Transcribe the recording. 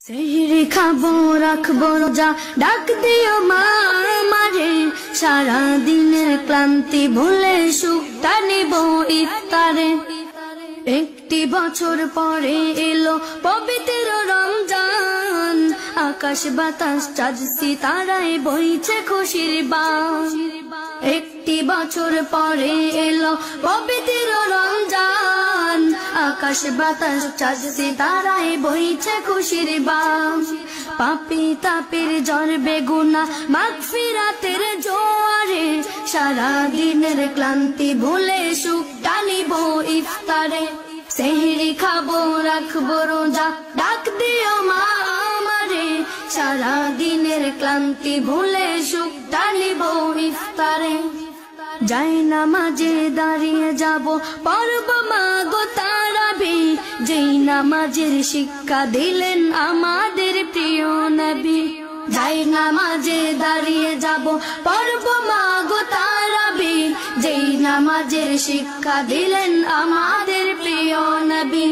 সেহরি খাবো রাখবো রোজা ডাক দিও মা আমারে সারা দিনের ক্লান্তি ভুলে সুখটা নিব ইফতারে। একটি বছর পরে এলো পবিত্র রমজান, আকাশ বাতাস চাঁদ সিতারায় বইছে খুশির বান। একটি বছর পরে এলো পবিত্র রমজান, আকাশ বাতাস চাঁদ সিতারায় বইছে খুশির বান। পাপী তাপের জ্বর বেগুনা মাগফিরাতের জোয়ারে সারা দিনের ক্লান্তি ভুলে সুখটা নিব ইফতারে। সেহরি খাবো রাখবো রোজা ডাক দিও মা আমারে সারা দিনের ক্লান্তি ভুলে সুখটা নিব ইফতারে। যাই নামাজে দাঁড়িয়ে যাব পড়ব মা গো তারাবি, যেই নামাজের শিক্ষা দিলেন আমাদের প্রিয় নবী। যাই নামাজে দাঁড়িয়ে যাব পড়ব মা গো তারাবি, যেই নামাজের শিক্ষা দিলেন আমাদের প্রিয় নবী।